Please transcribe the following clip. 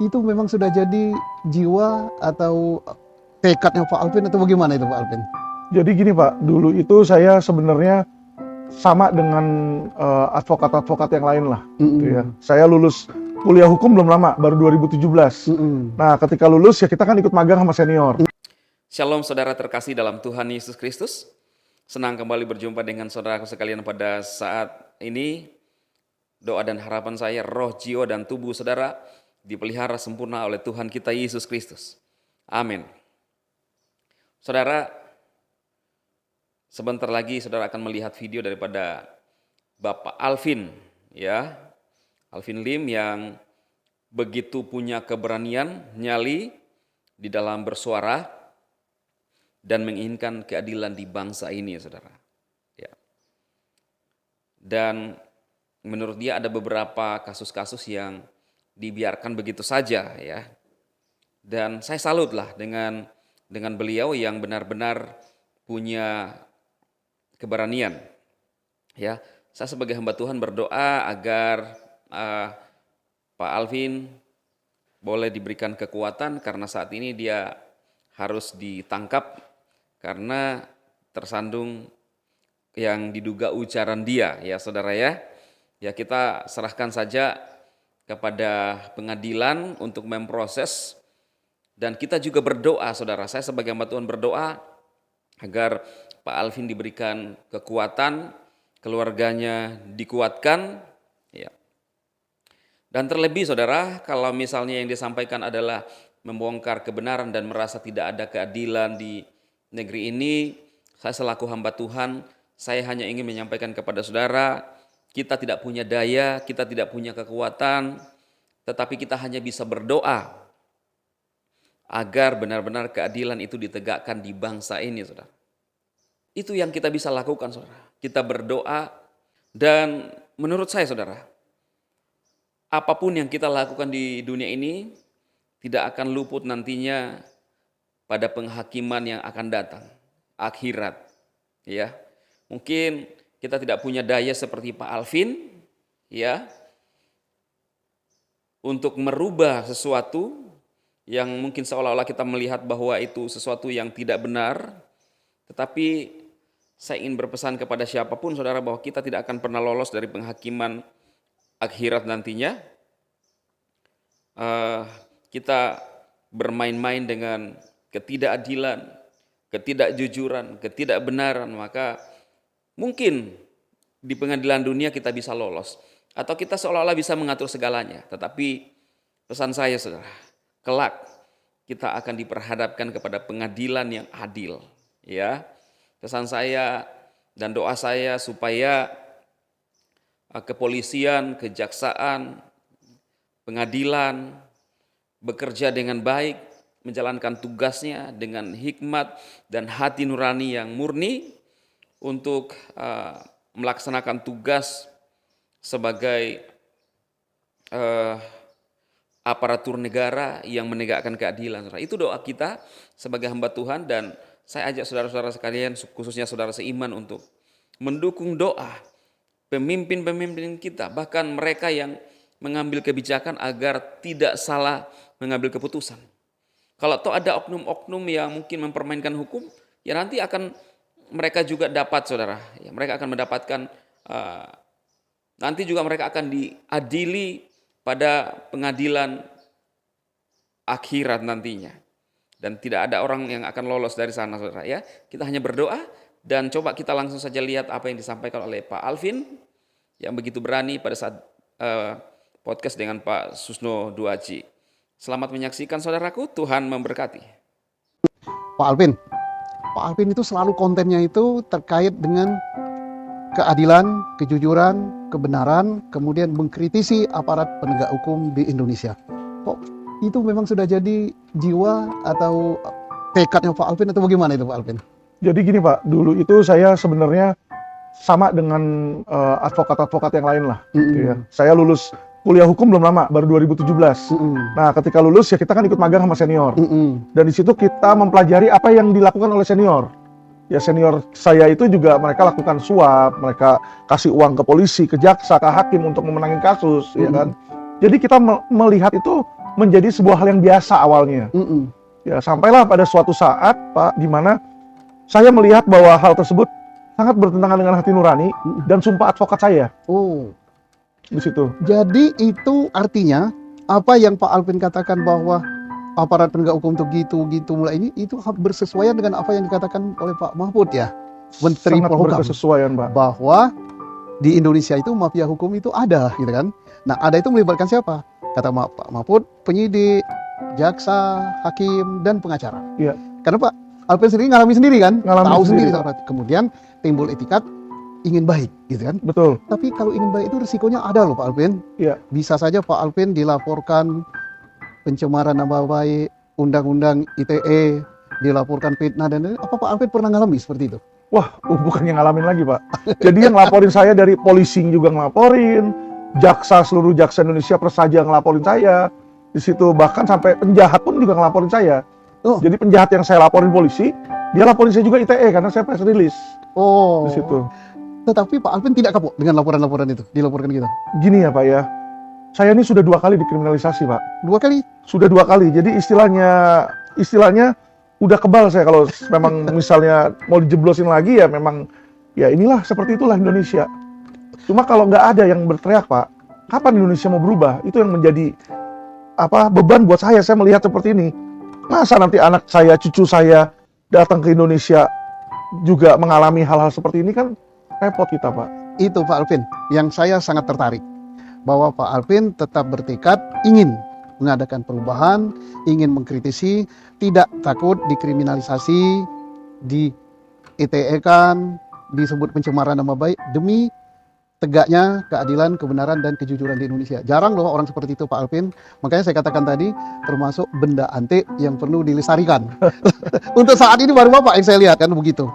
itu memang sudah jadi jiwa atau tekadnya Pak Alvin atau bagaimana itu Pak Alvin? Jadi gini Pak, dulu itu saya sebenarnya sama dengan advokat-advokat yang lain lah. Gitu ya. Saya lulus kuliah hukum belum lama, baru 2017. Nah ketika lulus ya kita kan ikut magang sama senior. Shalom saudara terkasih dalam Tuhan Yesus Kristus. Senang kembali berjumpa dengan saudaraku sekalian pada saat ini. Doa dan harapan saya, roh, jiwa, dan tubuh saudara dipelihara sempurna oleh Tuhan kita Yesus Kristus. Amin. Saudara, sebentar lagi saudara akan melihat video daripada Bapak Alvin, ya, Alvin Lim yang begitu punya keberanian, nyali di dalam bersuara dan menginginkan keadilan di bangsa ini, saudara. Ya. Dan menurut dia ada beberapa kasus-kasus yang dibiarkan begitu saja, ya. Dan saya salutlah dengan beliau yang benar-benar punya keberanian. Ya, saya sebagai hamba Tuhan berdoa agar Pak Alvin boleh diberikan kekuatan karena saat ini dia harus ditangkap karena tersandung yang diduga ujaran dia, ya saudara ya. Ya kita serahkan saja kepada pengadilan untuk memproses dan kita juga berdoa saudara. Saya sebagai hamba Tuhan berdoa agar Pak Alvin diberikan kekuatan, keluarganya dikuatkan, ya. Dan terlebih saudara, kalau misalnya yang disampaikan adalah membongkar kebenaran dan merasa tidak ada keadilan di negeri ini, saya selaku hamba Tuhan, saya hanya ingin menyampaikan kepada saudara, kita tidak punya daya, kita tidak punya kekuatan, tetapi kita hanya bisa berdoa agar benar-benar keadilan itu ditegakkan di bangsa ini, saudara. Itu yang kita bisa lakukan, saudara. Kita berdoa dan menurut saya, saudara, apapun yang kita lakukan di dunia ini tidak akan luput nantinya pada penghakiman yang akan datang, akhirat. Ya, mungkin kita tidak punya daya seperti Pak Alvin, ya, untuk merubah sesuatu yang mungkin seolah-olah kita melihat bahwa itu sesuatu yang tidak benar. Tetapi saya ingin berpesan kepada siapapun saudara bahwa kita tidak akan pernah lolos dari penghakiman akhirat nantinya. Kita bermain-main dengan ketidakadilan, ketidakjujuran, ketidakbenaran, maka mungkin di pengadilan dunia kita bisa lolos atau kita seolah-olah bisa mengatur segalanya. Tetapi pesan saya saudara, kelak kita akan diperhadapkan kepada pengadilan yang adil, ya. Pesan saya dan doa saya supaya kepolisian, kejaksaan, pengadilan bekerja dengan baik, menjalankan tugasnya dengan hikmat dan hati nurani yang murni untuk melaksanakan tugas sebagai aparatur negara yang menegakkan keadilan. Itu doa kita sebagai hamba Tuhan dan saya ajak saudara-saudara sekalian, khususnya saudara seiman untuk mendukung doa pemimpin-pemimpin kita, bahkan mereka yang mengambil kebijakan agar tidak salah mengambil keputusan. Kalau toh ada oknum-oknum yang mungkin mempermainkan hukum, ya nanti akan mereka juga dapat saudara, ya, mereka akan mendapatkan, nanti juga mereka akan diadili pada pengadilan akhirat nantinya. Dan tidak ada orang yang akan lolos dari sana saudara ya. Kita hanya berdoa dan coba kita langsung saja lihat apa yang disampaikan oleh Pak Alvin yang begitu berani pada saat podcast dengan Pak Susno Duaji. Selamat menyaksikan saudaraku, Tuhan memberkati. Pak Alvin itu selalu kontennya itu terkait dengan keadilan, kejujuran, kebenaran, kemudian mengkritisi aparat penegak hukum di Indonesia. Kok itu memang sudah jadi jiwa atau tekadnya Pak Alvin atau bagaimana itu Pak Alvin? Jadi gini Pak, dulu itu saya sebenarnya sama dengan advokat-advokat yang lain lah. Gitu ya. Saya lulus kuliah hukum belum lama, baru 2017. Nah ketika lulus ya kita kan ikut magang sama senior. Dan di situ kita mempelajari apa yang dilakukan oleh senior. Ya senior saya itu juga mereka lakukan suap, mereka kasih uang ke polisi, ke jaksa, ke hakim untuk memenangin kasus, ya kan. Jadi kita melihat itu menjadi sebuah hal yang biasa awalnya. Ya, sampailah pada suatu saat, Pak, di mana saya melihat bahwa hal tersebut sangat bertentangan dengan hati nurani dan sumpah advokat saya. Oh, Di situ. jadi itu artinya apa yang Pak Alvin katakan bahwa aparat penegak hukum itu gitu mulai ini itu bersesuaian dengan apa yang dikatakan oleh Pak Mahfud ya, Menteri Sangat Polhukam, berkesesuaian, Pak. bahwa di Indonesia itu mafia hukum itu ada, gitu kan? Nah, ada itu melibatkan siapa? Kata Pak Mahfud, penyidik, jaksa, hakim, dan pengacara. Iya. Karena Pak Alvin sendiri ngalami sendiri kan, Ngalami tahu sendiri, sendiri. Kemudian timbul etikat ingin baik, gitu kan? Betul. Tapi kalau ingin baik itu risikonya ada loh Pak Alvin. Iya. Bisa saja Pak Alvin dilaporkan pencemaran nama baik, undang-undang ITE, dilaporkan fitnah dan lain-lain. Apa Pak Alvin pernah ngalami seperti itu? Wah, bukannya ngalamin lagi, Pak. Jadi yang ngelaporin saya dari polisi juga ngelaporin, seluruh jaksa Indonesia Prasaja ngelaporin saya. Di situ bahkan sampai penjahat pun juga ngelaporin saya. Oh. Jadi penjahat yang saya laporin polisi, dia laporin saya juga ITE karena saya press release Oh. di situ. Tetapi Pak Alvin tidak kapok dengan laporan-laporan itu, dilaporkan kita. Gini ya, Pak ya. Saya ini sudah 2 kali dikriminalisasi, Pak. 2 kali? Sudah 2 kali. Jadi istilahnya udah kebal saya kalau memang misalnya mau dijeblosin lagi ya memang ya inilah seperti itulah Indonesia. Cuma kalau nggak ada yang berteriak, Pak, kapan Indonesia mau berubah? Itu yang menjadi beban buat saya. Saya melihat seperti ini. Masa nanti anak saya, cucu saya datang ke Indonesia juga mengalami hal-hal seperti ini, kan repot kita, Pak. Itu Pak Alvin yang saya sangat tertarik. Bahwa Pak Alvin tetap bertekad ingin mengadakan perubahan, ingin mengkritisi, tidak takut dikriminalisasi, di ITE-kan, disebut pencemaran nama baik demi tegaknya keadilan, kebenaran, dan kejujuran di Indonesia. Jarang loh orang seperti itu Pak Alvin. Makanya saya katakan tadi termasuk benda antik yang perlu dilestarikan. Untuk saat ini baru Bapak yang saya lihat kan begitu.